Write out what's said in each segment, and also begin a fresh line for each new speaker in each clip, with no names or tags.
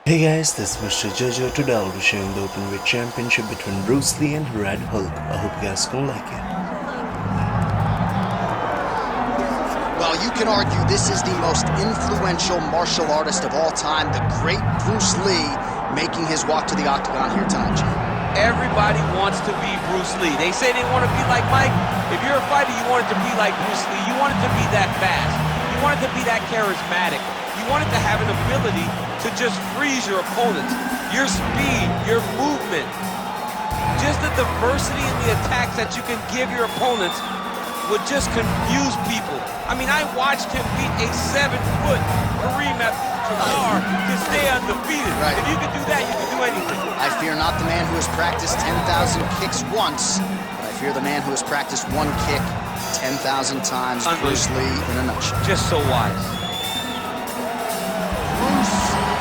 Hey guys, this is Mr. Jojo. Today I'll be showing the openweight championship between Bruce Lee and Red Hulk. I hope you guys gonna like it.
Well, you can argue this is the most influential martial artist of all time, the great Bruce Lee, making his walk to the octagon here tonight, Jim.
Everybody wants to be Bruce Lee. They say they want to be like Mike. If you're a fighter, you want it to be like Bruce Lee. You want it to be that fast. You want it to be that charismatic. You want it to have an ability to just freeze your opponents. Your speed, your movement, just the diversity in the attacks that you can give your opponents would just confuse people. I mean, I watched him beat a 7-foot Kareem Abdul-Jabbar to stay undefeated.
Right.
If you can do that, you can do anything.
I fear not the man who has practiced 10,000 kicks once, but I fear the man who has practiced one kick 10,000 times. Bruce Lee in a nutshell.
Just so wise.
Bruce Lee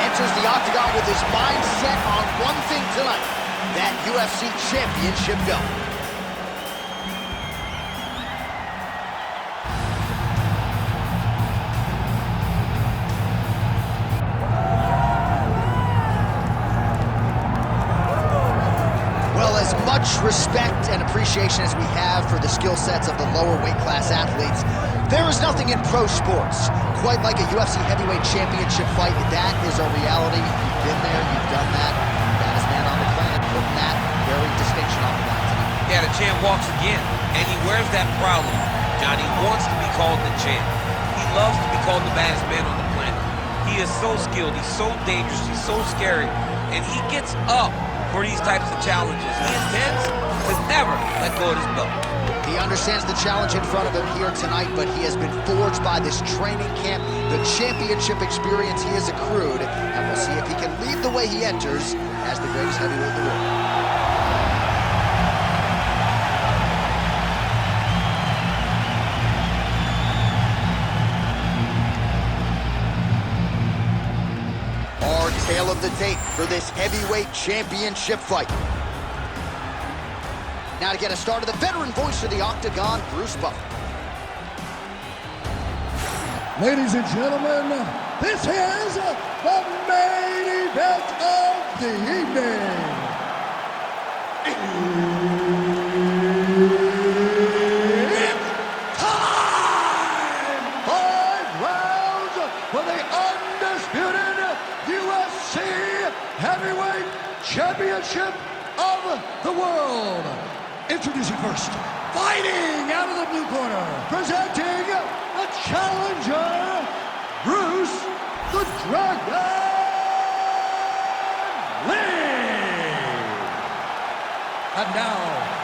enters the octagon with his mind set on one thing tonight, that UFC championship belt. Well, as much respect and appreciation as we have for the skill sets of the lower weight class athletes, there is nothing in pro sports quite like a UFC heavyweight championship fight. That is a reality. You've been there, you've done that. Baddest man on the planet putting that very distinction on the line tonight.
Yeah, the champ walks again, and he wears that proudly. Johnny wants to be called the champ. He loves to be called the baddest man on the planet. He is so skilled, he's so dangerous, he's so scary, and he gets up for these types of challenges. He intends to never let go of his belt.
He understands the challenge in front of him here tonight, but he has been forged by this training camp, the championship experience he has accrued, and we'll see if he can lead the way he enters as the greatest heavyweight in the world. Our tale of the tape for this heavyweight championship fight. Now to get us started, the veteran voice of the octagon, Bruce Buffer.
Ladies and gentlemen, this is the main event of the evening. It's time! 5 rounds for the undisputed UFC Heavyweight Championship of the world. Introducing first, fighting out of the blue corner, presenting the challenger, Bruce the Dragon Lee. And now,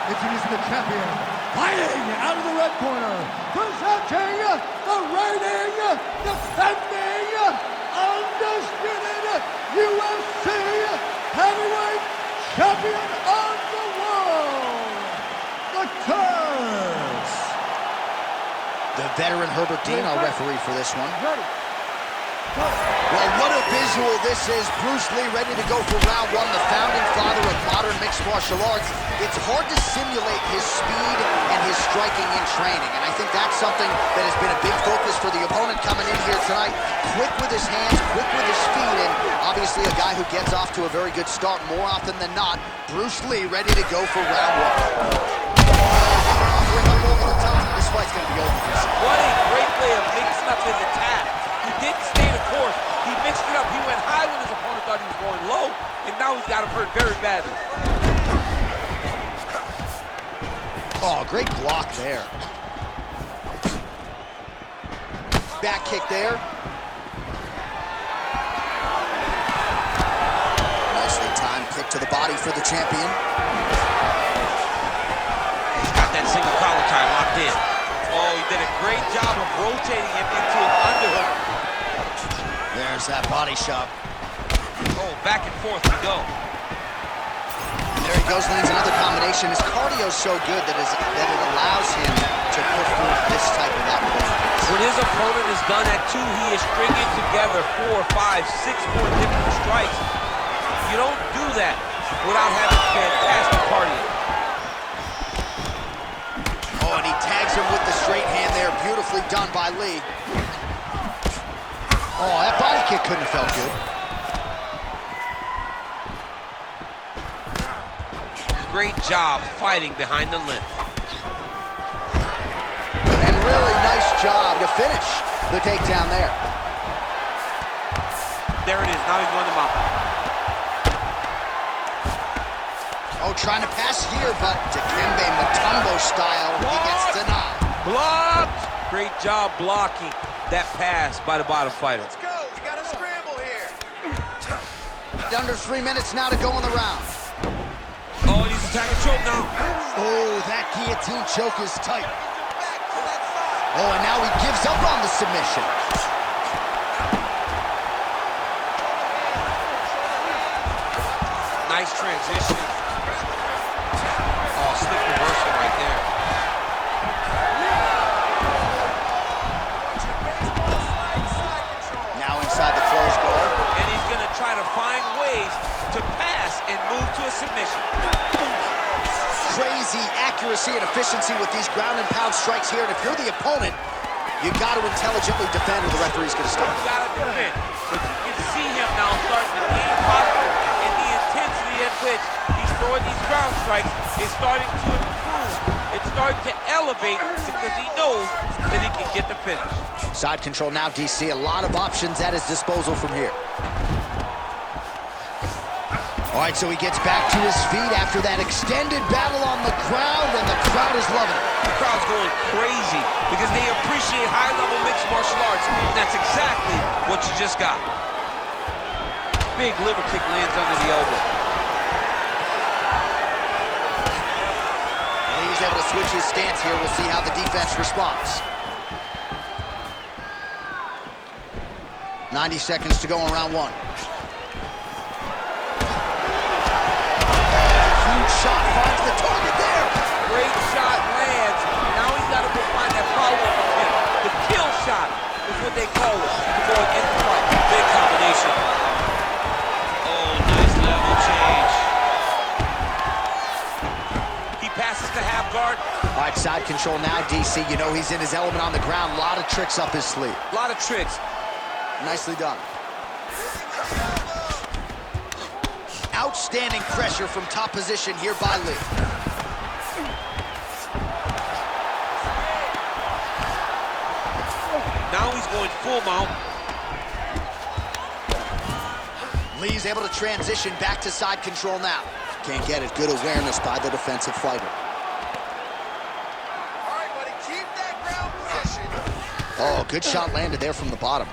introducing the champion, fighting out of the red corner, presenting the reigning, defending, undisputed UFC Heavyweight Champion of the world, the Curse.
The veteran Herbert Dean, our referee for this one.
Ready. Go.
Well, what a visual this is. Bruce Lee ready to go for round one, the founding father of modern mixed martial arts. It's hard to simulate his speed and his striking in training, and I think that's something that has been a big focus for the opponent coming in here tonight. Quick with his hands, quick with his feet, and obviously a guy who gets off to a very good start more often than not. Bruce Lee ready to go for round one. Offering up over the top. This fight's going to be over.
What a great way of mixing up his attack. He didn't stay the course. He mixed it up. He went high when his opponent thought he was going low, and now he's got him hurt very badly.
Oh, great block there. Back kick there. Nicely timed kick to the body for the champion.
He's got that single collar tie locked in. Oh, he did a great job of rotating him into an underhook.
There's that body shot.
Oh, back and forth we go.
There he goes, lands another combination. His cardio's so good that it allows him to put forth this type of output.
When his opponent is done at 2, he is stringing together 4, 5, 6 more different strikes. You don't do that without having fantastic cardio.
Oh, and he tags him with the straight hand there. Beautifully done by Lee. Oh, that body kick couldn't have felt good.
great job fighting behind the limb.
And really nice job to finish the takedown there.
There it is. Now he's going to mount.
Oh, trying to pass here, but Dikembe Mutombo style, he gets denied.
Blocked! Great job blocking that pass by the bottom fighter.
Let's go. We got a scramble here. Under 3 minutes now to go in the round.
Oh, he's attacking choke now.
Oh, that guillotine choke is tight. Oh, and now he gives up on the submission.
Nice transition. Oh, slick reversal right there.
Now inside the closed guard.
And he's going to try to find ways to pass and move to a submission.
Crazy accuracy and efficiency with these ground and pound strikes here. And if you're the opponent, you got to intelligently defend or the referee's going to stop.
You got to defend. But you can see him now starting to gain posture, and the intensity at which he's throwing these ground strikes is starting to improve. It's starting to elevate because he knows that he can get the finish.
Side control now, DC. A lot of options at his disposal from here. All right, so he gets back to his feet after that extended battle on the ground, and the crowd is loving it.
The crowd's going crazy because they appreciate high-level mixed martial arts, and that's exactly what you just got. Big liver kick lands under the elbow.
And he's able to switch his stance here. We'll see how the defense responds. 90 seconds to go in round one. Huge shot finds the target there.
Great shot lands. Now he's got to go find that follow-up attempt. The kill shot is what they call it. Going in the fight. Big combination. Oh, nice level change. He passes to half guard.
All right, side control now, DC. You know he's in his element on the ground. A lot of tricks up his sleeve.
A lot of tricks.
Nicely done. Outstanding pressure from top position here by Lee.
Now he's going full mount.
Lee's able to transition back to side control now. Can't get it. Good awareness by the defensive fighter.
All right, buddy, keep that ground position.
Oh, good shot landed there from the bottom.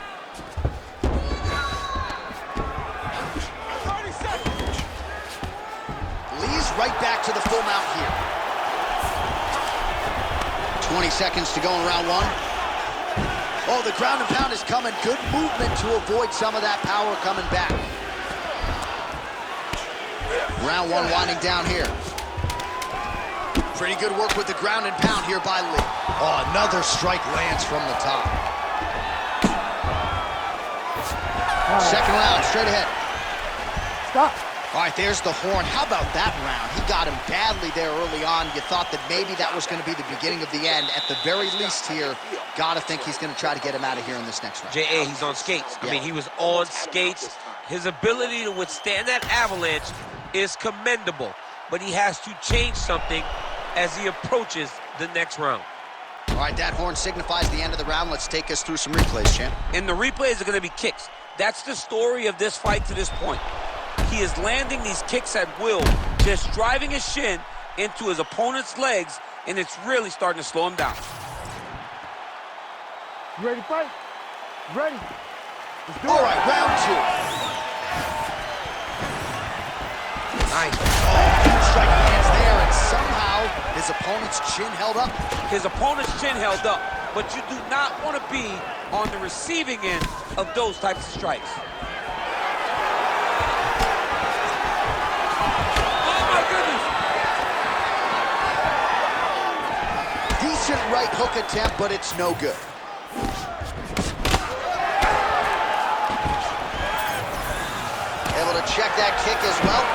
30 seconds.
Lee's right back to the full mount here. 20 seconds to go in round one. Oh, the ground and pound is coming. Good movement to avoid some of that power coming back. Round one winding down here. Pretty good work with the ground and pound here by Lee. Oh, another strike lands from the top. Second round, straight ahead.
Stop.
All right, there's the horn. How about that round? He got him badly there early on. You thought that maybe that was going to be the beginning of the end. At the very least here, got to think he's going to try to get him out of here in this next round.
J.A., he's on skates.
Yeah.
I mean, he was on skates. His ability to withstand that avalanche is commendable, but he has to change something as he approaches the next round.
All right, that horn signifies the end of the round. Let's take us through some replays, champ.
And the replays are going to be kicks. That's the story of this fight to this point. He is landing these kicks at will, just driving his shin into his opponent's legs, and it's really starting to slow him down.
You ready to fight? Ready. Let's do
All
it.
right, round two.
Nice.
Huge strike lands there, and somehow his opponent's chin held up.
His opponent's chin held up, but you do not want to be on the receiving end of those types of strikes. Oh, my goodness!
Decent right hook attempt, but it's no good. Able to check that kick as well.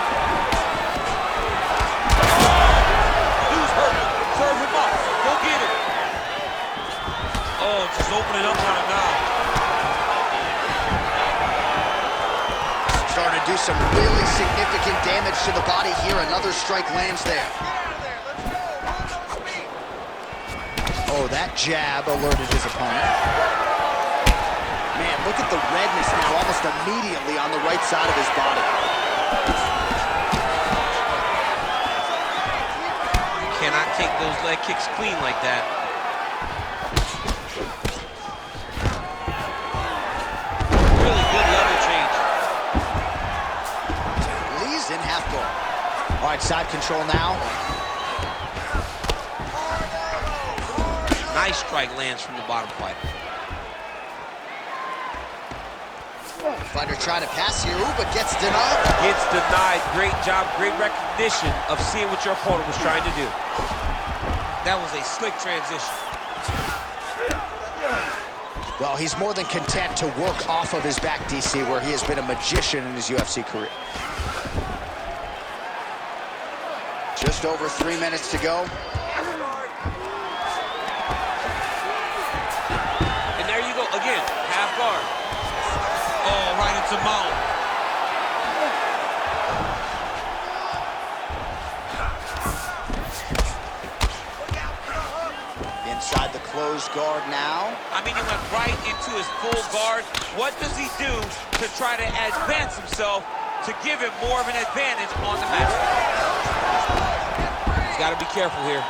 Who's hurt? Serve him up. Go get him. Oh, just open it up on him now.
Starting to to do some really significant damage to the body here. Another strike lands there. Oh, that jab alerted his opponent. Man, look at the redness now almost immediately on the right side of his body.
You cannot take those leg kicks clean like that. Really good level change.
Lee's in half guard. All right, side control now.
Nice strike lands from the bottom fighter.
Fighter trying to pass here, ooh, but gets denied.
Gets denied. Great job, great recognition of seeing what your opponent was trying to do. That was a slick transition.
Well, he's more than content to work off of his back, DC, where he has been a magician in his UFC career. Just over 3 minutes to go.
And there you go, again, half guard. Oh, right into mount.
Inside the closed guard now.
I mean, he went right into his full guard. What does he do to try to advance himself to give him more of an advantage on the mat? He's got to be careful here.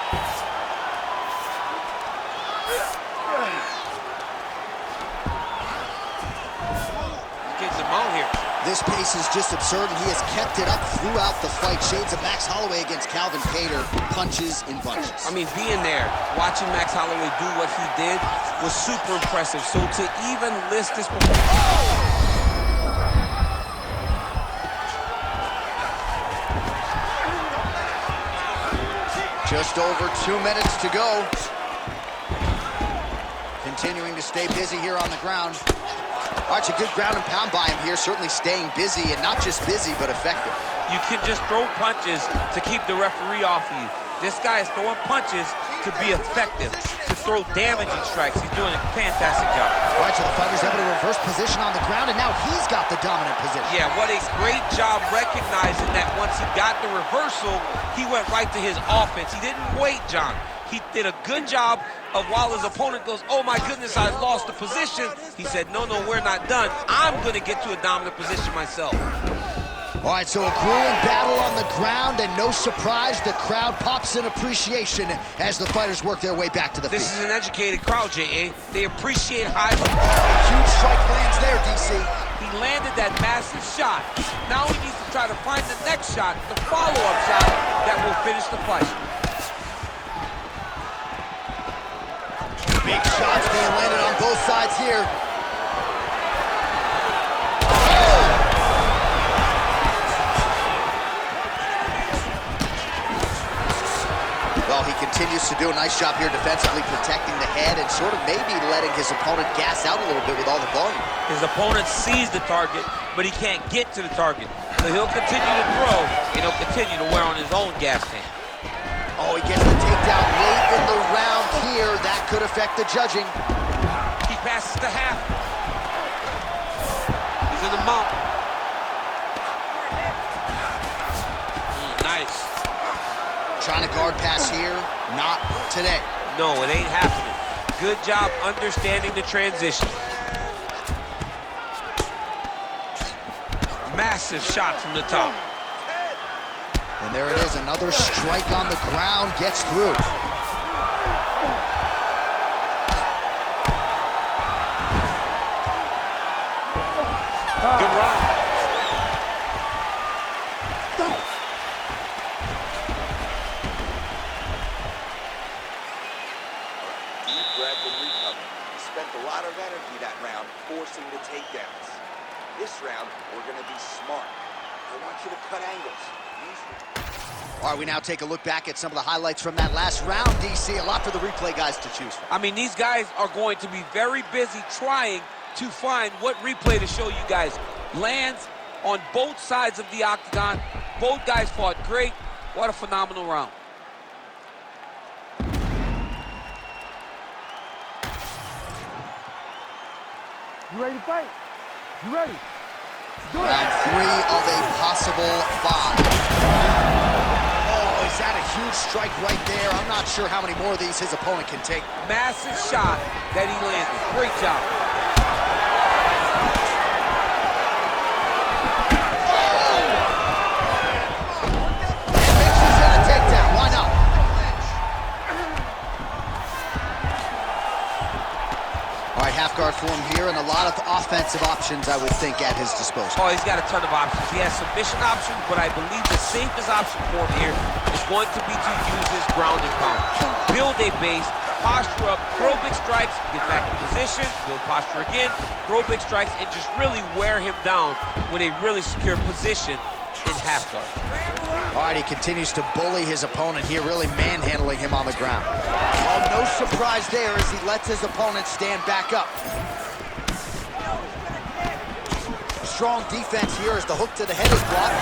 Here.
This pace is just absurd, and he has kept it up throughout the fight. Shades of Max Holloway against Calvin Kattar, punches in bunches.
I mean, being there, watching Max Holloway do what he did was super impressive. So to even list this performance...
Just over 2 minutes to go. Continuing to stay busy here on the ground. All right, a good ground and pound by him here, certainly staying busy, and not just busy, but effective.
You can just throw punches to keep the referee off of you. This guy is throwing punches to be effective, to throw damaging strikes. He's doing a fantastic job.
All right, so the fighter's able to reverse position on the ground, and now he's got the dominant position.
Yeah, what a great job recognizing that once he got the reversal, he went right to his offense. He didn't wait, John. He did a good job of, while his opponent goes, oh my goodness, I lost the position. He said, no, we're not done. I'm going to get to a dominant position myself.
All right, so a grueling battle on the ground, and no surprise, the crowd pops in appreciation as the fighters work their way back to the
This
feet.
is an educated crowd, J.A. They appreciate high...
Huge strike lands there, DC.
He landed that massive shot. Now he needs to try to find the next shot, the follow-up shot that will finish the fight.
Big shots being landed on both sides here. Well, he continues to do a nice job here defensively, protecting the head and sort of maybe letting his opponent gas out a little bit with all the volume.
His opponent sees the target, but he can't get to the target. So he'll continue to throw, and he'll continue to wear on his own gas tank.
Oh, he gets the takedown late in the round here. That could affect the judging.
He passes to half. He's in the mount. Nice.
Trying to guard pass here. Not today.
No, it ain't happening. Good job understanding the transition. Massive shot from the top.
And there it is, another strike on the ground, gets through.
Good round.
Deep breath and recover. He spent a lot of energy that round forcing the takedowns. This round, we're going to be smart. I want you to cut angles.
All right, we now take a look back at some of the highlights from that last round, DC. A lot for the replay guys to choose from.
I mean, these guys are going to be very busy trying to find what replay to show you guys. Lands on both sides of the octagon. Both guys fought great. What a phenomenal round.
You ready to fight? You ready?
Round 3 of a possible 5. Oh, is that a huge strike right there? I'm not sure how many more of these his opponent can take.
Massive shot that he landed. Great job.
Half guard for him here, and a lot of offensive options, I would think, at his disposal.
Oh, he's got a ton of options. He has submission options, but I believe the safest option for him here is going to be to use his ground and pound. Build a base, posture up, throw big strikes, get back in position, build posture again, throw big strikes, and just really wear him down with a really secure position in half guard.
All right, he continues to bully his opponent here, really manhandling him on the ground. Oh, no surprise there as he lets his opponent stand back up. Strong defense here as the hook to the head is blocked.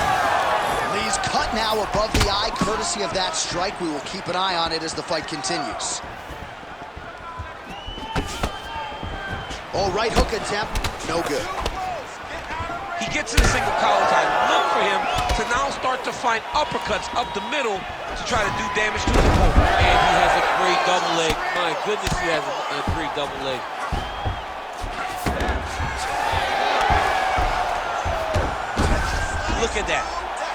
Lee's cut now above the eye, courtesy of that strike. We will keep an eye on it as the fight continues. Oh, right hook attempt, no good.
He gets in a single collar tie. Look for him to now start to find uppercuts up the middle to try to do damage to his opponent. And he has a great double leg. My goodness, he has a great double leg. Look at that.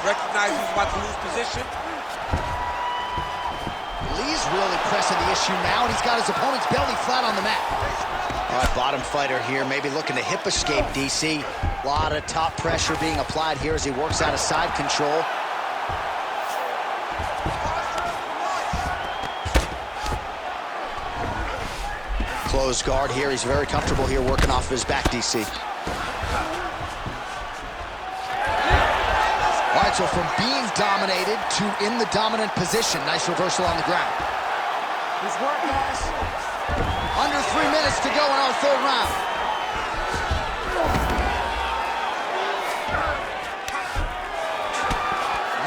Recognize he's about to lose position.
Lee's really pressing the issue now, and he's got his opponent's belly flat on the mat. All right, bottom fighter here, maybe looking to hip escape, DC. A lot of top pressure being applied here as he works out of side control. Closed guard here. He's very comfortable here working off of his back, DC. All right, so from being dominated to in the dominant position. Nice reversal on the ground.
Good work, guys.
Under 3 minutes to go in our third round.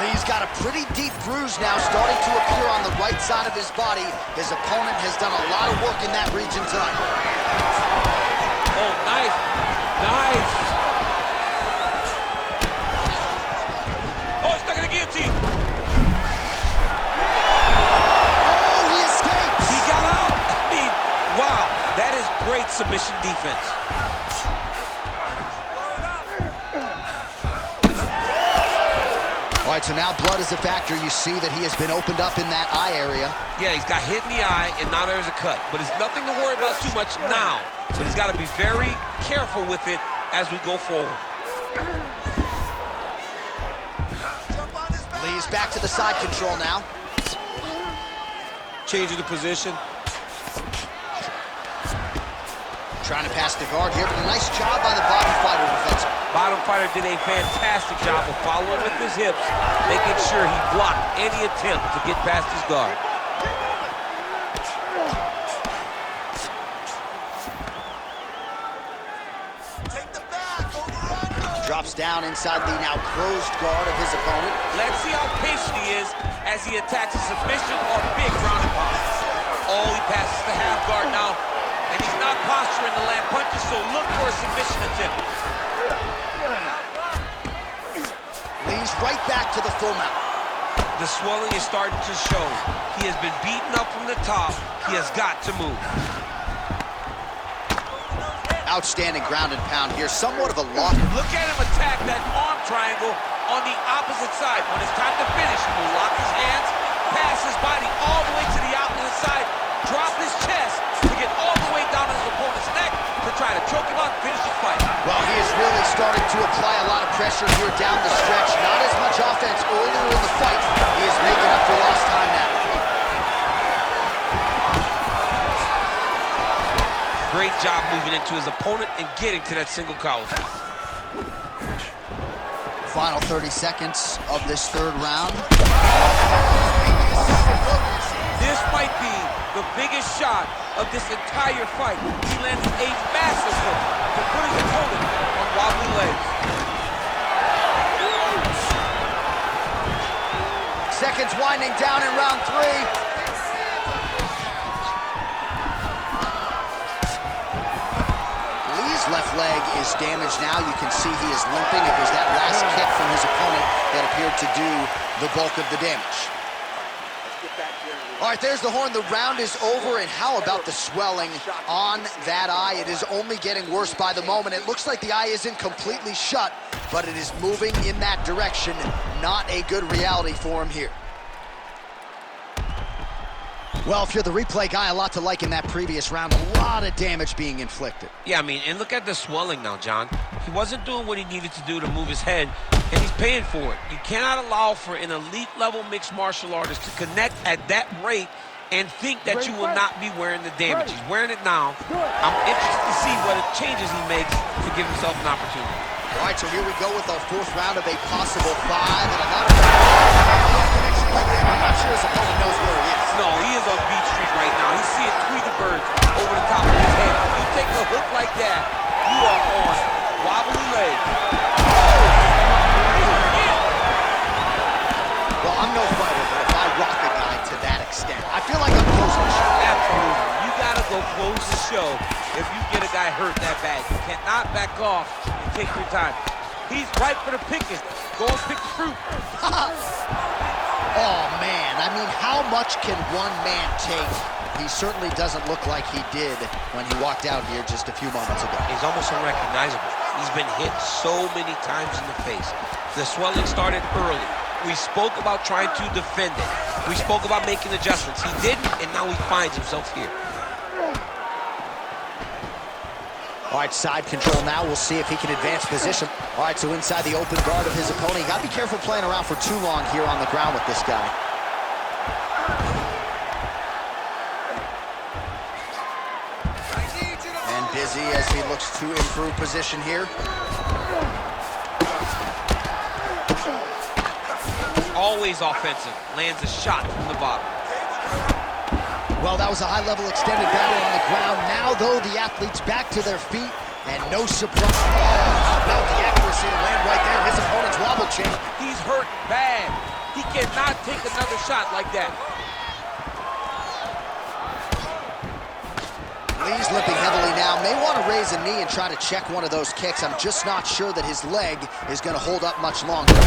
Lee's got a pretty deep bruise now starting to appear on the right side of his body. His opponent has done a lot of work in that region tonight.
Oh, nice. Nice. Oh, he's stuck in the guillotine.
Oh, he escapes.
He got out. I mean, wow. That is great submission defense.
All right, so now blood is a factor. You see that he has been opened up in that eye area.
Yeah, he's got hit in the eye, and now there's a cut. But it's nothing to worry about too much now. But he's got to be very careful with it as we go forward.
Lee's back to the side control now.
Changing the position.
Trying to pass the guard here, but a nice job by the bottom fighter defensively.
Bottom fighter did a fantastic job of following with his hips, making sure he blocked any attempt to get past his guard.
Drops down inside the now closed guard of his opponent.
Let's see how patient he is as he attacks a submission or big ground and pound. Oh, he passes the half guard now, and he's not posturing to land punches, so look for a submission attempt.
Lee's right back to the full mount.
The swelling is starting to show. He has been beaten up from the top. He has got to move.
Outstanding ground and pound here. Somewhat of a lock.
Look at him attack that arm triangle on the opposite side. When it's time to finish, he will lock his hands, pass his body all the way to the opposite side, drop his chest to get all the way down to his opponent's neck to try to choke him out and finish the fight.
Well, he is really starting to apply a lot of pressure here down the stretch. Not as much offense earlier in the fight. He is making up for lost time now.
Great job moving into his opponent and getting to that single collar.
Final 30 seconds of this third round.
This might be the biggest shot of this entire fight. He landed a massive hook to put his opponent on wobbly legs.
Seconds winding down in round 3. Left leg is damaged now. You can see he is limping. It was that last kick from his opponent that appeared to do the bulk of the damage. All right, there's the horn. The round is over, and how about the swelling on that eye? It is only getting worse by the moment. It looks like the eye isn't completely shut, but it is moving in that direction. Not a good reality for him here. Well, if you're the replay guy, a lot to like in that previous round. A lot of damage being inflicted.
Yeah, I mean, and look at the swelling now, John. He wasn't doing what he needed to do to move his head, and he's paying for it. You cannot allow for an elite-level mixed martial artist to connect at that rate and think that you will not be wearing the damage. He's wearing it now. I'm interested to see what changes he makes to give himself an opportunity.
All right, so here we go with our fourth round of a possible 5. And a lot of I'm not sure his opponent knows where he is.
No, he is on Beach Street right now. He's seeing Tweety birds over the top of his head. If you take a hook like that, you are on wobbly legs.
Well, I'm no fighter, but if I rock a guy to that extent, I feel like I'm closing the show.
Absolutely. You gotta go close the show if you get a guy hurt that bad. You cannot back off and take your time. He's ripe for the picking. Go and pick the fruit.
Oh, man. I mean, how much can one man take? He certainly doesn't look like he did when he walked out here just a few moments ago.
He's almost unrecognizable. He's been hit so many times in the face. The swelling started early. We spoke about trying to defend it. We spoke about making adjustments. He didn't, and now he finds himself here.
All right, side control now. We'll see if he can advance position. All right, so inside the open guard of his opponent. You got to be careful playing around for too long here on the ground with this guy. And busy as he looks to improve position here.
Always offensive. Lands a shot from the bottom.
Well, that was a high-level extended battle on the ground. Now, though, the athletes back to their feet, and no surprise. How about the accuracy to land right there? His opponent's wobble chain.
He's hurt bad. He cannot take another shot like that.
Lee's limping heavily now. May want to raise a knee and try to check one of those kicks. I'm just not sure that his leg is going to hold up much longer.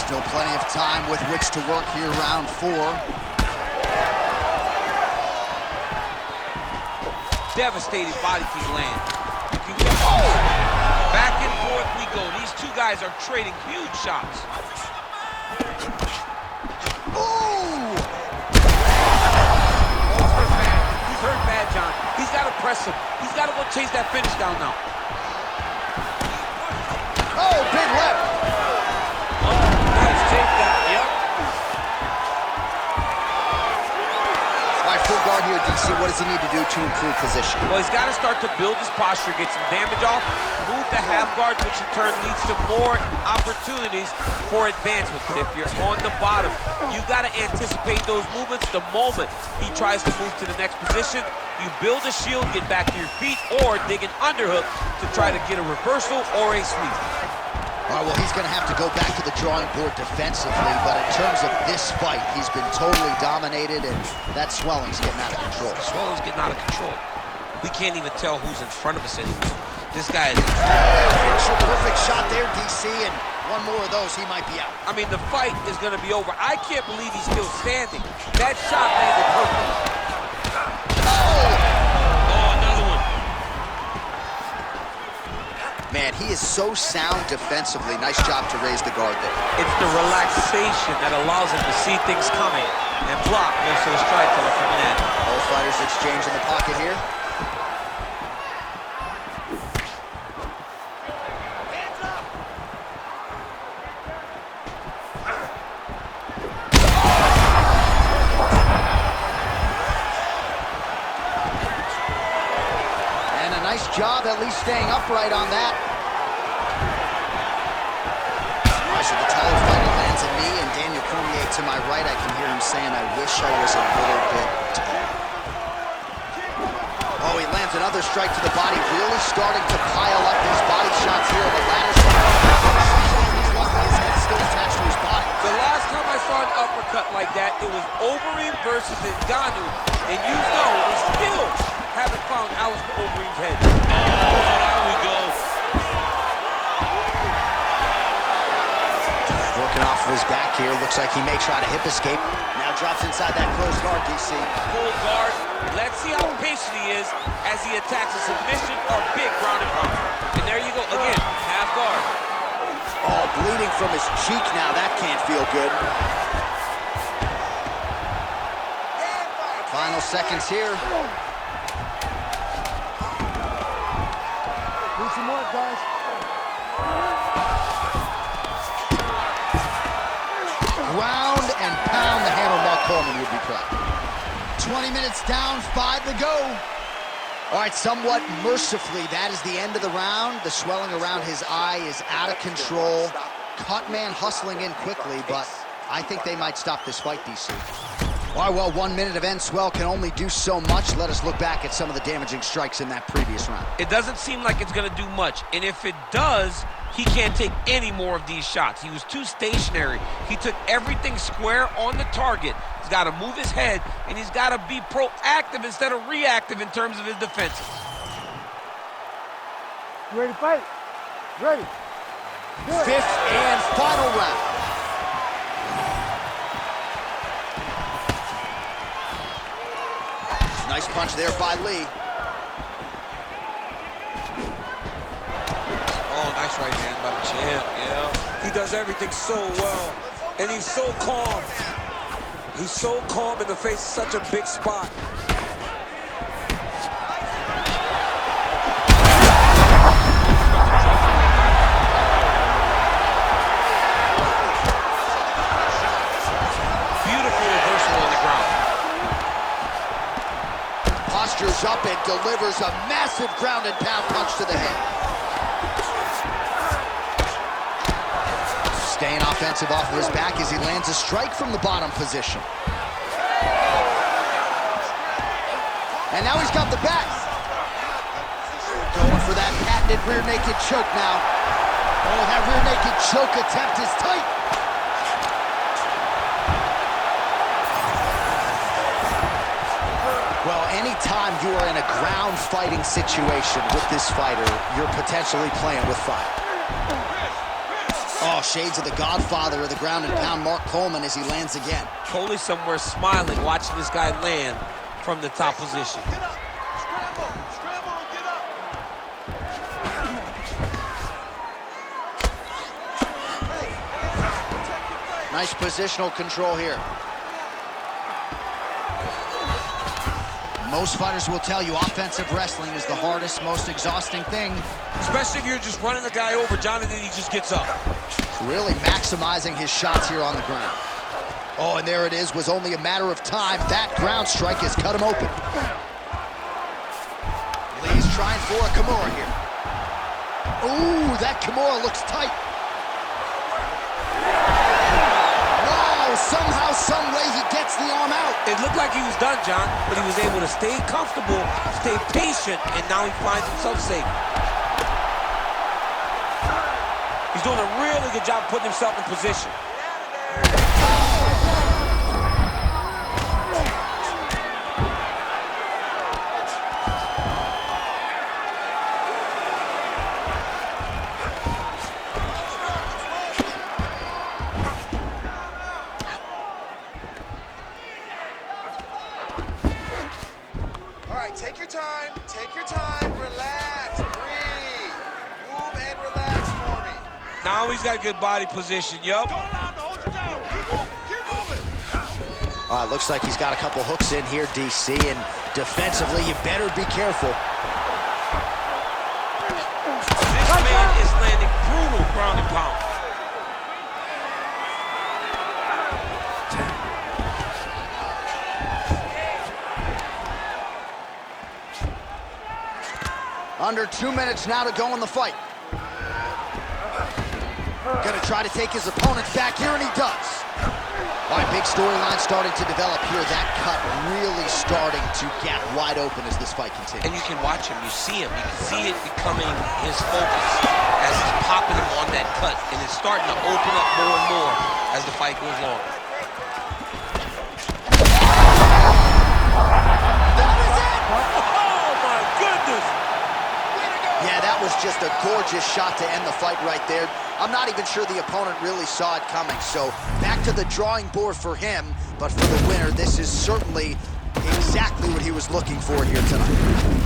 Still plenty of time with which to work here, round 4.
Devastating body kick land. You can get back and forth we go. These two guys are trading huge shots.
Ooh!
He's hurt bad, John. He's got to press him. He's got to go chase that finish down now.
Oh, big left. Full guard here, DC. What does he need to do to improve position?
Well, he's got to start to build his posture, get some damage off, move the half guard, which in turn leads to more opportunities for advancement. But if you're on the bottom, you got to anticipate those movements the moment he tries to move to the next position. You build a shield, get back to your feet, or dig an underhook to try to get a reversal or a sweep.
All right, well, he's going to have to go back to the drawing board defensively, but in terms of this fight, he's been totally dominated, and that swelling's getting out of control.
Swelling's getting out of control. We can't even tell who's in front of us anymore. This guy is...
Perfect shot there, DC, and one more of those, he might be out.
I mean, the fight is going to be over. I can't believe he's still standing. That shot landed perfect.
Man, he is so sound defensively. Nice job to raise the guard there.
It's the relaxation that allows him to see things coming and block most of the strikes that are coming in.
Both fighters exchange in the pocket here. And a nice job at least staying upright on that. So the taller fighter lands a knee, and Daniel Cormier to my right, I can hear him saying, I wish I was a little bit taller. Oh, he lands another strike to the body, really starting to pile up these body shots here on the ladder. He's lucky his head's still attached to his body.
The last time I saw an uppercut like that, it was Overeem versus Ngannou. And you know they still haven't found Alistair Overeem's head. Oh, there we go.
Working off of his back here. Looks like he may try to hip escape. Now drops inside that closed guard, DC.
Full guard. Let's see how patient he is as he attacks a submission or big ground and pound. And there you go. Again, half guard.
Oh, bleeding from his cheek now. That can't feel good. Final seconds here.
Do some work, guys.
Ground and pound, the hammer Mark Coleman would be proud. 20 minutes down, 5 to go. All right, somewhat mercifully, that is the end of the round. The swelling around his eye is out of control. Cutman hustling in quickly, but I think they might stop this fight, DC. All right, well, 1 minute of end swell can only do so much. Let us look back at some of the damaging strikes in that previous round.
It doesn't seem like it's going to do much. And if it does, he can't take any more of these shots. He was too stationary. He took everything square on the target. He's got to move his head, and he's got to be proactive instead of reactive in terms of his defense.
You ready to fight? Ready.
Fifth and final round. Nice punch there by Lee.
Oh, nice right hand by the champ, yeah. He does everything so well, and he's so calm. He's so calm in the face of such a big spot.
Beautiful reversal on the ground.
Postures up and delivers a massive ground and pound punch to the head. Staying offensive off of his back as he lands a strike from the bottom position. And now he's got the back. Going for that patented rear naked choke now. Oh, that rear naked choke attempt is tight. Well, anytime you are in a ground fighting situation with this fighter, you're potentially playing with fire. Oh, shades of the godfather of the ground and pound, Mark Coleman, as he lands again.
Coley somewhere smiling, watching this guy land from the top position.
Nice positional control here. Most fighters will tell you offensive wrestling is the hardest, most exhausting thing.
Especially if you're just running the guy over, Jonathan, he just gets up.
Really maximizing his shots here on the ground. Oh, and there it is. Was only a matter of time. That ground strike has cut him open. Lee's trying for a Kimura here. Ooh, that Kimura looks tight. Wow, somehow, some way he gets the arm out.
It looked like he was done, John, but he was able to stay comfortable, stay patient, and now he finds himself safe. He's doing a really good job putting himself in position.
Take your time, relax, breathe. Move and relax for me.
Now he's got good body position, yup.
Looks like he's got a couple hooks in here, DC, and defensively, you better be careful.
This man is landing brutal ground and pound.
Under 2 minutes now to go in the fight. Gonna try to take his opponents back here, and he does. All right, big storyline starting to develop here. That cut really starting to get wide open as this fight continues.
And you can watch him, you see him. You can see it becoming his focus as he's popping him on that cut. And it's starting to open up more and more as the fight goes on.
That is it!
Oh, my goodness!
Yeah, that was just a gorgeous shot to end the fight right there. I'm not even sure the opponent really saw it coming. So back to the drawing board for him. But for the winner, this is certainly exactly what he was looking for here tonight.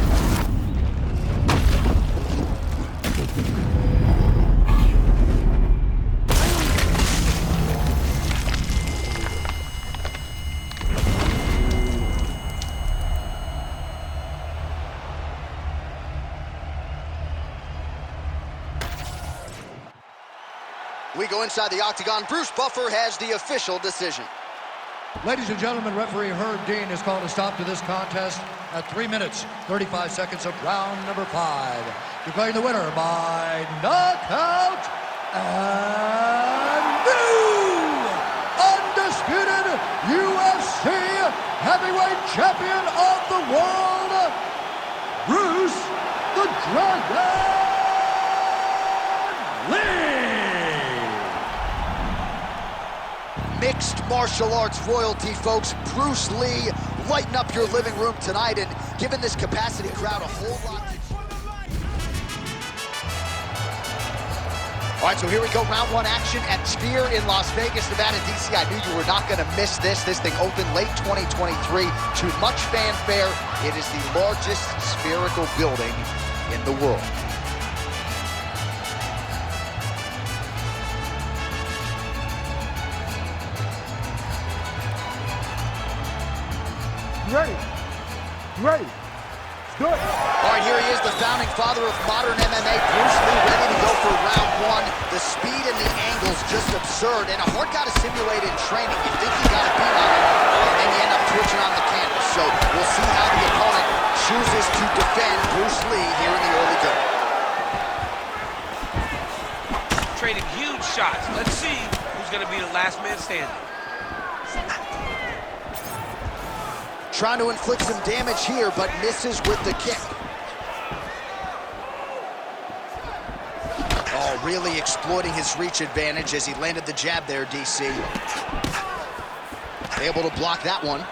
We go inside the octagon. Bruce Buffer has the official decision.
Ladies and gentlemen, referee Herb Dean has called a stop to this contest at 3 minutes, 35 seconds of round number 5. Declaring the winner by knockout and new undisputed UFC heavyweight champion of the world, Bruce the Dragon Lee.
Mixed martial arts royalty, folks. Bruce Lee lighting up your living room tonight and giving this capacity crowd a whole lot. All right, so here we go, round 1 action at Sphere in Las Vegas, Nevada, DC. I knew you were not going to miss this. This thing opened late 2023 to much fanfare. It is the largest spherical building in the world.
Ready. Ready. Let's do it.
All right, here he is, the founding father of modern MMA, Bruce Lee, ready to go for round 1. The speed and the angles just absurd, and a hard guy to simulate in training. You think you got a beat on him, and then you end up twitching on the canvas. So we'll see how the opponent chooses to defend Bruce Lee here in the early going.
Trading huge shots. Let's see who's going to be the last man standing.
Trying to inflict some damage here, but misses with the kick. Oh, really exploiting his reach advantage as he landed the jab there, DC. Able to block that one.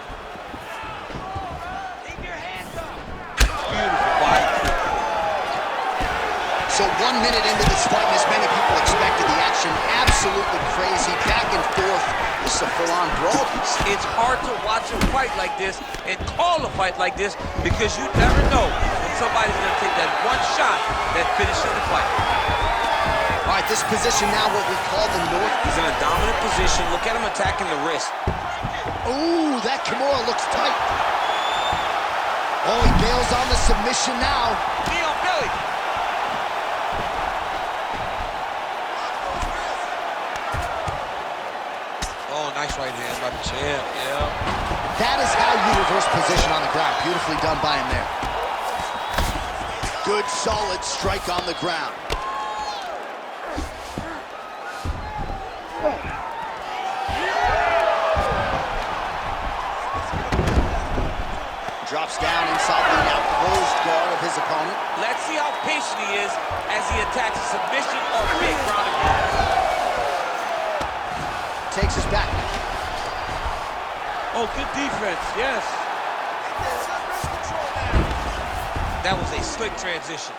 Keep your hands up. Beautiful body kick.
So 1 minute into this fight, and as many people expected, the action absolutely crazy, back and forth. This is a full-on brawl.
It's hard to watch a fight like this and call a fight like this because you never know when somebody's going to take that one shot that finishes the fight.
All right, this position now, what we call the North.
He's in a dominant position. Look at him attacking the wrist.
Ooh, that Kimura looks tight. Oh, he bails on the submission now.
Knee on belly.
Oh, nice right hand by the champ, yeah.
That is how you reverse position on the ground. Beautifully done by him there. Good, solid strike on the ground. Drops down inside the now closed guard of his opponent.
Let's see how patient he is as he attacks a submission or big ground and pound.
Takes his back.
Oh, good defense, yes. That was a slick transition.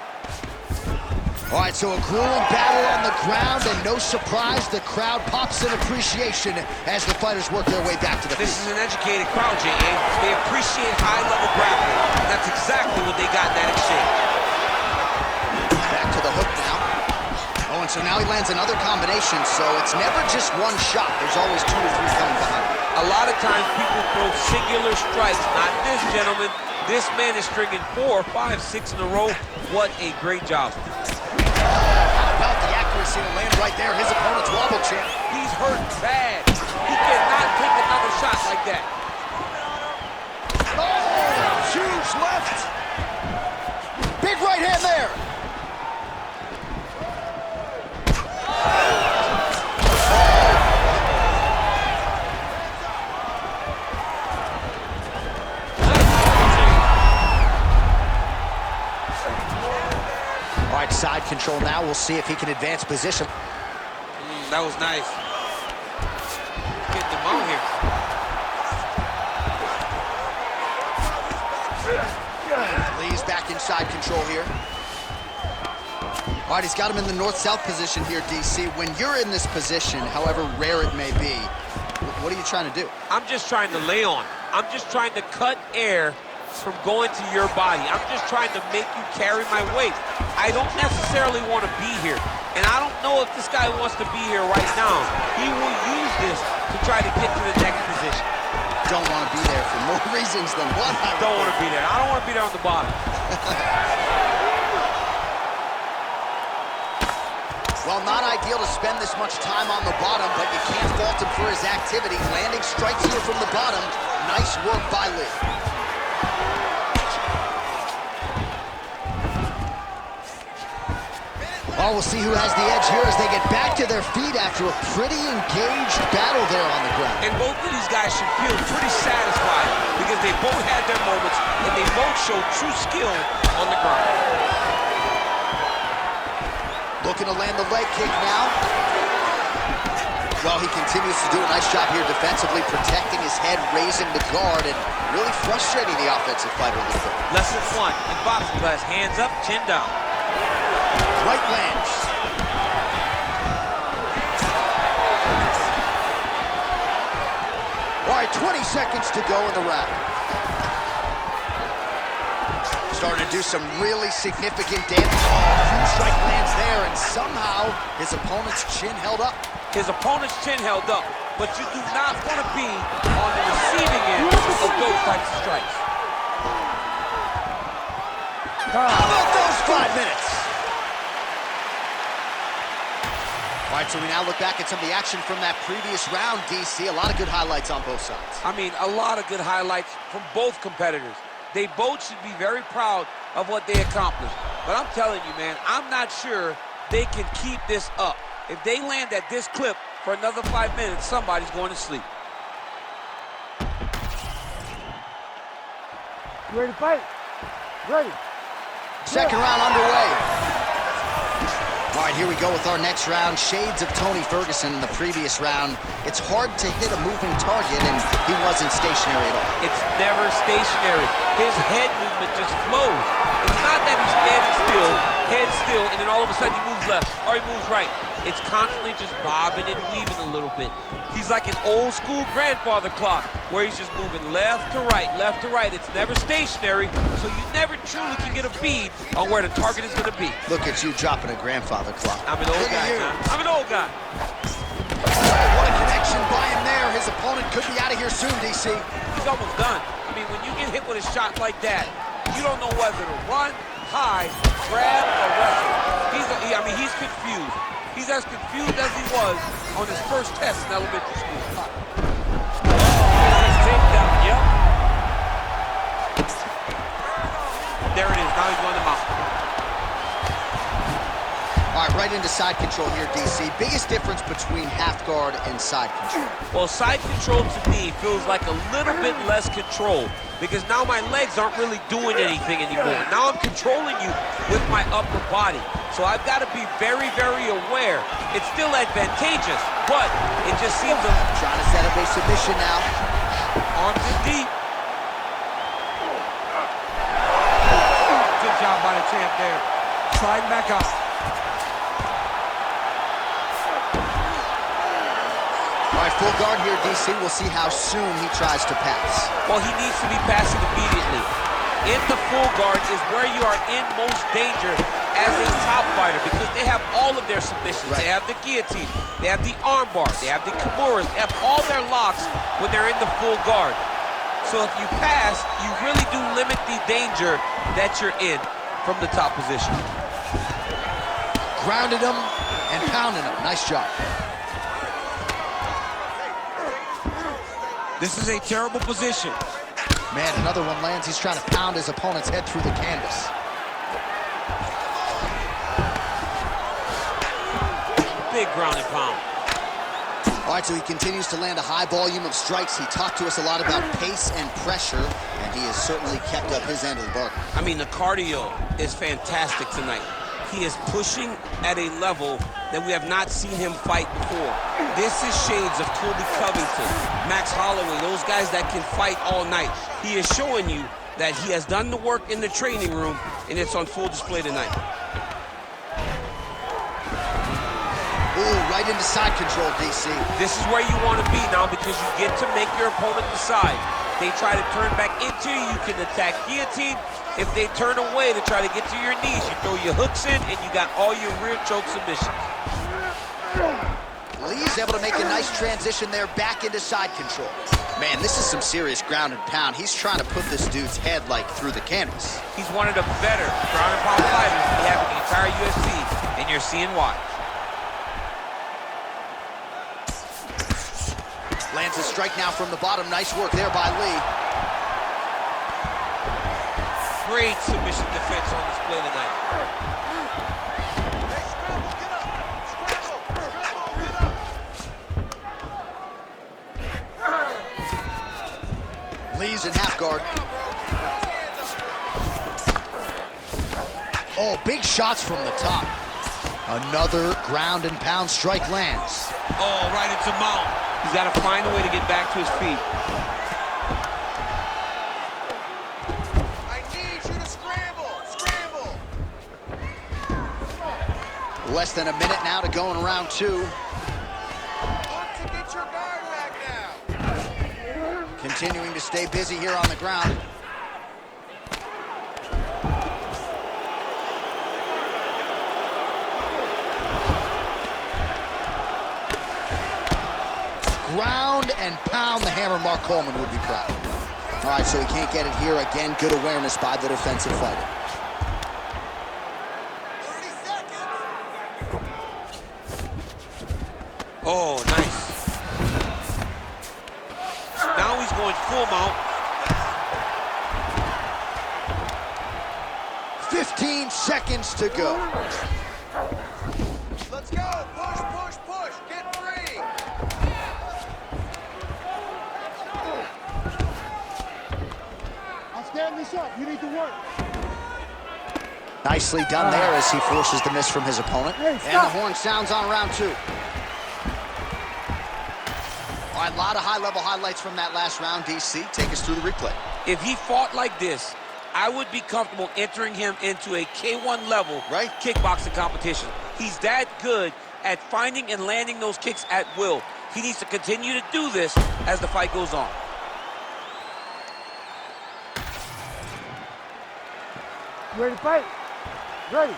All right, so a grueling battle on the ground, and no surprise, the crowd pops in appreciation as the fighters work their way back to the
This
feet.
is an educated crowd, J.A. They appreciate high-level grappling. That's exactly what they got in that exchange.
Back to the hook now. Oh, and so now he lands another combination, so it's never just one shot. There's always 2 or 3 coming behind.
A lot of times people throw singular strikes. Not this gentleman. This man is stringing 4, 5, 6 in a row. What a great job.
How about the accuracy to land right there? His opponent's wobble champ.
He's hurt bad. He cannot take another shot like that.
Oh, huge left. Big right hand there. All right, side control now. We'll see if he can advance position.
That was nice. Getting him out here.
using side control here. All right, he's got him in the north-south position here, DC. When you're in this position, however rare it may be, what are you trying to do?
I'm just trying to lay on. I'm just trying to cut air from going to your body. I'm just trying to make you carry my weight. I don't necessarily want to be here. And I don't know if this guy wants to be here right now. He will use this to try to get to the next position.
Don't want to be there for more reasons than one.
Don't want to be there. I don't want to be there on the bottom.
Well, not ideal to spend this much time on the bottom, but you can't fault him for his activity. Landing strikes here from the bottom. Nice work by Lee. Oh, we'll see who has the edge here as they get back to their feet after a pretty engaged battle there on the ground.
And both of these guys should feel pretty satisfied because they both had their moments and they both showed true skill on the ground.
Looking to land the leg kick now. Well, he continues to do a nice job here defensively, protecting his head, raising the guard, and really frustrating the offensive fighter a little bit.
Lesson 1 in boxing class, hands up, chin down.
Right lands. All right, 20 seconds to go in the round. Starting to do some really significant damage. Oh, huge strike lands there, and somehow his opponent's chin held up.
His opponent's chin held up, but you do not want to be on the receiving end of those types of strikes.
How about those 5 minutes? All right, so we now look back at some of the action from that previous round, DC. A lot of good highlights on both sides.
I mean, a lot of good highlights from both competitors. They both should be very proud of what they accomplished. But I'm telling you, man, I'm not sure they can keep this up. If they land at this clip for another 5 minutes, somebody's going to sleep.
You ready to fight? Ready.
Second round underway. All right, here we go with our next round. Shades of Tony Ferguson in the previous round. It's hard to hit a moving target, and he wasn't stationary at all.
It's never stationary. His head movement just flows. It's not that he's standing still, head still, and then all of a sudden he moves left or he moves right. It's constantly just bobbing and weaving a little bit. He's like an old school grandfather clock where he's just moving left to right, left to right. It's never stationary, so you never truly can get a bead on where the target is going to be.
Look at you dropping a grandfather clock.
I'm an old guy, man. I'm an old guy.
What a connection by him there. His opponent could be out of here soon, DC.
He's almost done. I mean, when you get hit with a shot like that, you don't know whether to run, hide, grab, or wrestle. He's confused. He's as confused as he was on his first test in elementary school. Takedown, yep. There it is. Now he's going to mount.
All right, right into side control here, DC. Biggest difference between half guard and side control?
Well, side control to me feels like a little bit less control because now my legs aren't really doing anything anymore. Now I'm controlling you with my upper body. So I've got to be very, very aware. It's still advantageous, but it just seems a...
Trying to set up a submission now.
Arms in deep. Good job by the champ there. Sliding back up.
All right, full guard here, DC. We'll see how soon he tries to pass.
Well, he needs to be passing immediately. In the full guard is where you are in most danger as a top fighter because they have all of their submissions.
Right.
They have the guillotine, they have the arm bar, they have the kimuras, they have all their locks when they're in the full guard. So if you pass, you really do limit the danger that you're in from the top position.
Grounded him and pounded him. Nice job.
This is a terrible position.
Man, another one lands. He's trying to pound his opponent's head through the canvas.
Big ground and pound.
All right, so he continues to land a high volume of strikes. He talked to us a lot about pace and pressure, and he has certainly kept up his end of the bargain.
I mean, the cardio is fantastic tonight. He is pushing at a level that we have not seen him fight before. This is shades of Colby Covington, Max Holloway, those guys that can fight all night. He is showing you that he has done the work in the training room, and it's on full display tonight.
Ooh, right into side control, DC.
This is where you want to be now because you get to make your opponent decide. They try to turn back into you, you can attack guillotine. If they turn away to try to get to your knees, you throw your hooks in, and you got all your rear choke submissions.
Lee's able to make a nice transition there back into side control. Man, this is some serious ground and pound. He's trying to put this dude's head, like, through the canvas.
He's one of the better ground and pound fighters we have in the entire UFC, and you're seeing why.
Lands a strike now from the bottom. Nice work there by Lee.
Great submission defense on display tonight.
Lee's in half guard. Oh, big shots from the top. Another ground and pound strike lands.
Oh, right into mount. He's got to find a way to get back to his feet.
I need you to scramble! Scramble!
Less than a minute now to go in round 2.
Look to get your guard back now.
Continuing to stay busy here on the ground. Ground and pound, the hammer. Mark Coleman would be proud. All right, so he can't get it here. Again, good awareness by the defensive fighter.
30 seconds!
Oh, nice. Now he's going full mount.
15 seconds to go.
Let's go! Push, push, push! Get free!
I'm standing this up. You need to work.
Nicely done there as he forces the miss from his opponent.
Hey,
And the
stop.
horn sounds on round 2. All right, a lot of high-level highlights from that last round. DC, take us through the replay.
If he fought like this, I would be comfortable entering him into a K1 level
Right.
kickboxing competition. He's that good at finding and landing those kicks at will. He needs to continue to do this as the fight goes on.
You ready to fight? Ready.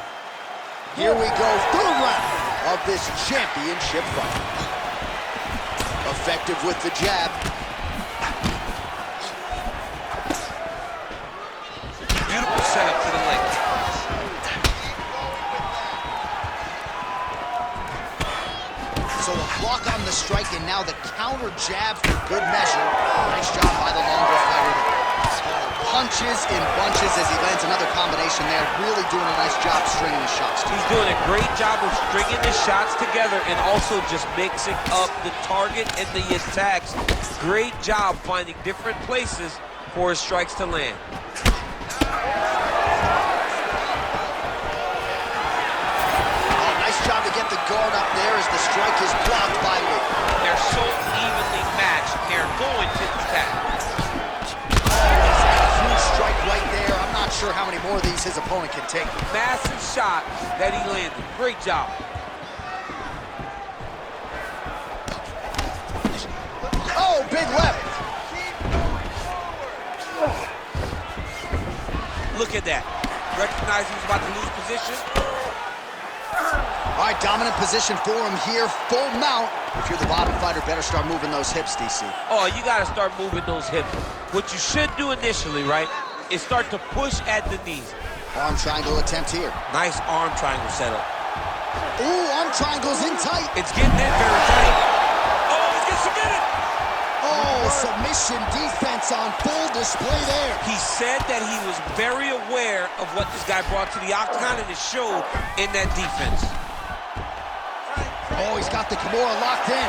Here we go, third round of this championship fight. Effective with the jab.
Beautiful setup to the leg.
So a block on the strike, and now the counter jab for good measure. Nice job by the longer fighter. Punches in bunches as he lands another combination there. Really doing a nice job stringing the shots.
He's doing a great job of stringing the shots together and also just mixing up the target and the attacks. Great job finding different places for his strikes to land.
Oh, nice job to get the guard up there as the strike is blocked by Lee.
They're so evenly matched. They're going to the tap.
Huge strike right there. I'm not sure how many more of these his opponent can take.
Massive shot that he landed. Great job.
Oh, big left.
Look at that. Recognized he was about to lose position.
All right, dominant position for him here. Full mount. If you're the bottom fighter, better start moving those hips, DC.
Oh, you got to start moving those hips. What you should do initially, right, is start to push at the knees.
Arm triangle attempt here.
Nice arm triangle setup.
Ooh, arm triangle's in tight.
It's getting in very tight. Oh, he's getting submitted.
Oh, submission defense on full display there.
He said that he was very aware of what this guy brought to the octagon, and it showed in that defense.
Oh, he's got the Kimura locked in.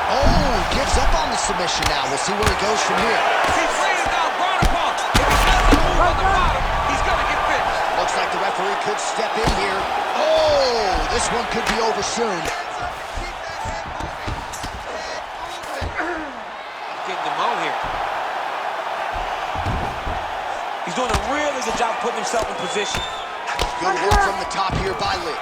Oh, gives up on the submission now. We'll see where he goes from here.
He's raining down ground and pound. If he doesn't move on the bottom, he's going to get finished.
Looks like the referee could step in here. Oh, this one could be over soon.
Getting them out here.
doing a really good job putting himself in position.
Good work from the top here by Lee.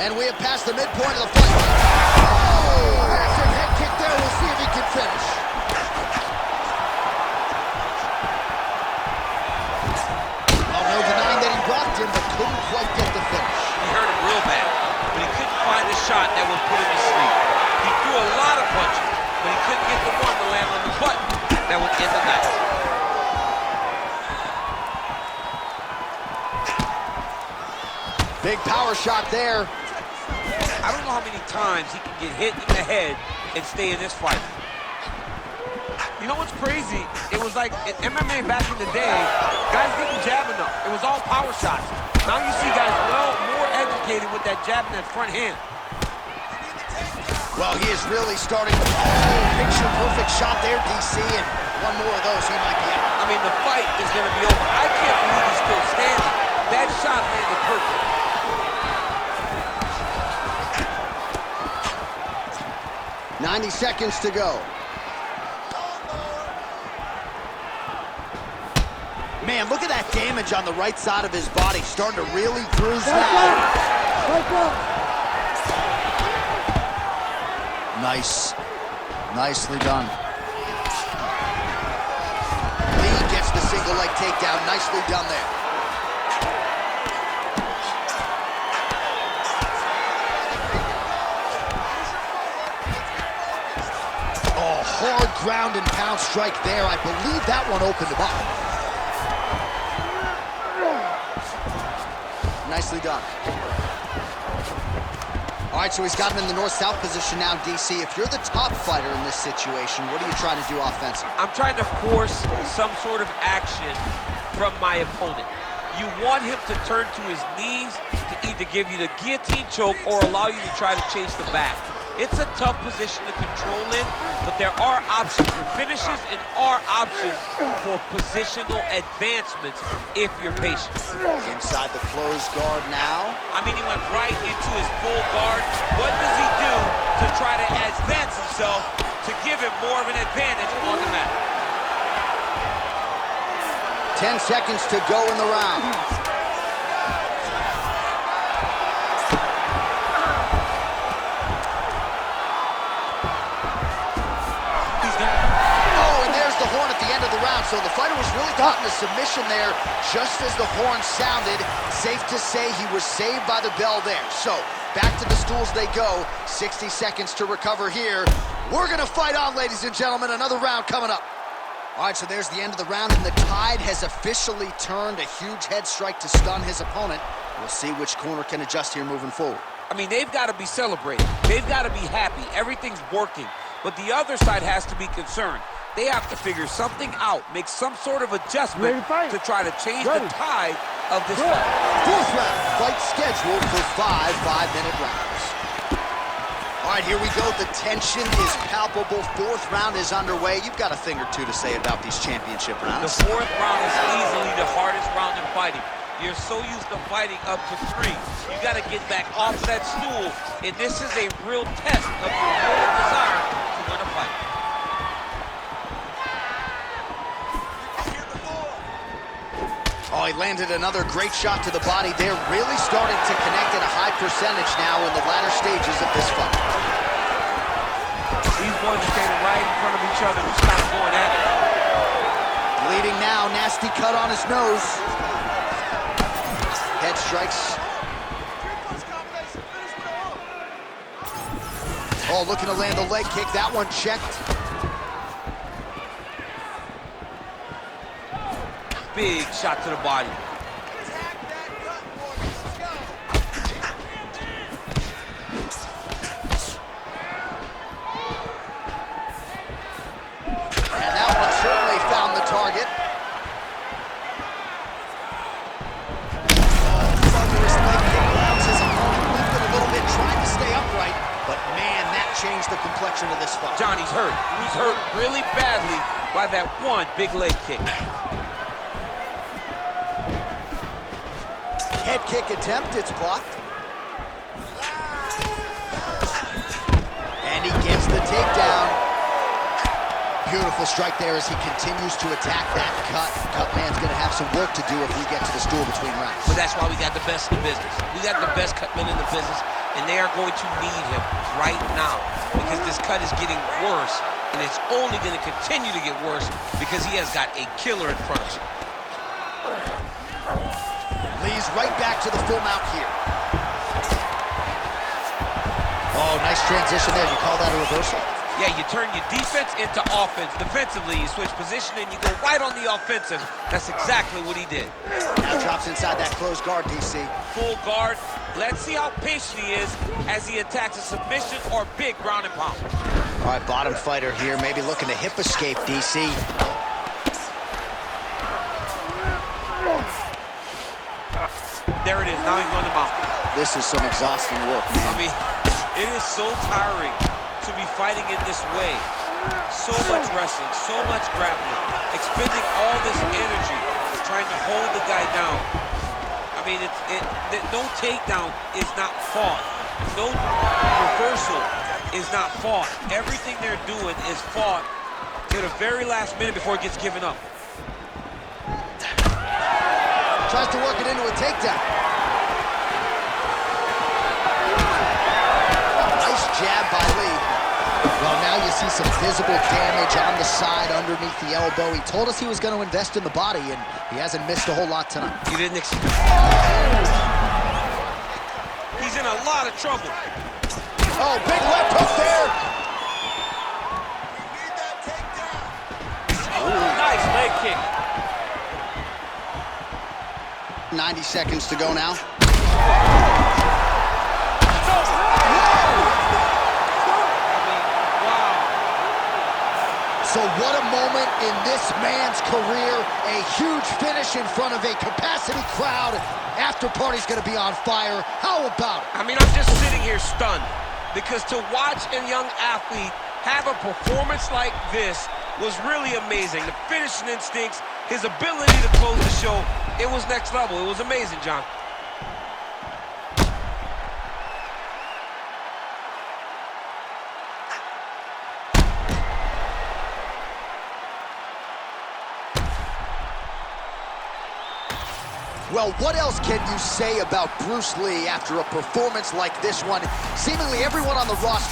And we have passed the midpoint of the fight. Oh, massive head kick there. We'll see if he can finish. Oh, no denying that he rocked him, but couldn't quite get the finish.
He hurt him real bad, but he couldn't find the shot that would put him to sleep. He threw a lot of punches, but he couldn't get the one to land on the button that would end the night.
Big power shot there.
I don't know how many times he can get hit in the head and stay in this fight. You know what's crazy? It was like in MMA back in the day, guys didn't jab enough. It was all power shots. Now you see guys more educated with that jab and that front hand.
Well, he is really starting to picture-perfect shot there, DC, and one more of those, he might be out.
I mean, the fight is going to be over. I can't believe he's still standing. That shot landed perfect.
.90 seconds to go. Man, look at that damage on the right side of his body. Starting to really bruise now. Nice. Nicely done. Lee gets the single leg takedown. Nicely done there. Oh, hard ground and pound strike there. I believe that one opened him up. Nicely done. All right, so he's got him in the north-south position now, DC. If you're the top fighter in this situation, what are you trying to do offensively?
I'm trying to force some sort of action from my opponent. You want him to turn to his knees to either give you the guillotine choke or allow you to try to chase the back. It's a tough position to control in, but there are options for finishes and are options for positional advancements if you're patient.
Inside the closed guard now.
I mean, he went right into his full guard. What does he do to try to advance himself to give him more of an advantage on the mat?
10 seconds to go in the round. So the fighter was really caught in a submission there just as the horn sounded. Safe to say he was saved by the bell there. So back to the stools they go. 60 seconds to recover here. We're going to fight on, ladies and gentlemen. Another round coming up. All right, so there's the end of the round, and the tide has officially turned. A huge head strike to stun his opponent. We'll see which corner can adjust here moving forward.
I mean, they've got to be celebrating. They've got to be happy. Everything's working. But the other side has to be concerned. They have to figure something out, make some sort of adjustment to try to change the tide of this fight.
Fourth round, fight scheduled for 5 5-minute rounds. All right, here we go. The tension is palpable. Fourth round is underway. You've got a thing or two to say about these championship rounds.
The fourth round is easily the hardest round in fighting. You're so used to fighting up to 3. You got to get back off that stool, and this is a real test of your real desire to win a fight.
Oh, he landed another great shot to the body there. Really starting to connect at a high percentage now in the latter stages of this fight.
These boys are standing right in front of each other, just kind of going at it.
Bleeding now, nasty cut on his nose. Head strikes. Oh, looking to land the leg kick. That one checked.
Big shot to the body.
And that one certainly found the target. Oh, thunderous leg kick rounds his opponent, lifted a little bit, trying to stay upright. But man, that changed the complexion of this fight.
Johnny's hurt. He's hurt really badly by that one big leg kick.
Head kick attempt, it's blocked. takedown. Beautiful strike there as he continues to attack that cut. Cutman's going to have some work to do if we get to the stool between rounds.
But that's why we got the best in the business. We got the best cutman in the business, and they are going to need him right now because this cut is getting worse, and it's only going to continue to get worse because he has got a killer in front of him.
Lee's right back to the full mount here. Oh, nice transition there. You call that a reversal?
Yeah, you turn your defense into offense. Defensively, you switch position and you go right on the offensive. That's exactly what he did.
Now drops inside that closed guard, DC.
Full guard. Let's see how patient he is as he attacks a submission or big ground and pound.
All right, bottom fighter here, maybe looking to hip escape, DC.
There it is. Now he's on the mount.
This is some exhausting work, man.
I mean, it is so tiring to be fighting in this way. So much wrestling, so much grappling, expending all this energy trying to hold the guy down. I mean, no takedown is not fought. No reversal is not fought. Everything they're doing is fought to the very last minute before it gets given up.
Tries to work it into a takedown. Nice jab by Lee. Well, now you see some visible damage on the side underneath the elbow. He told us he was going to invest in the body, and he hasn't missed a whole lot tonight.
You didn't expect. He's in a lot of trouble.
Oh, big left hook there.
Nice leg kick.
90 seconds to go now. So what a moment in this man's career. A huge finish in front of a capacity crowd. After party's gonna be on fire. How about it?
I mean, I'm just sitting here stunned because to watch a young athlete have a performance like this was really amazing. The finishing instincts, his ability to close the show, it was next level. It was amazing, John.
Well, what else can you say about Bruce Lee after a performance like this one? Seemingly everyone on the roster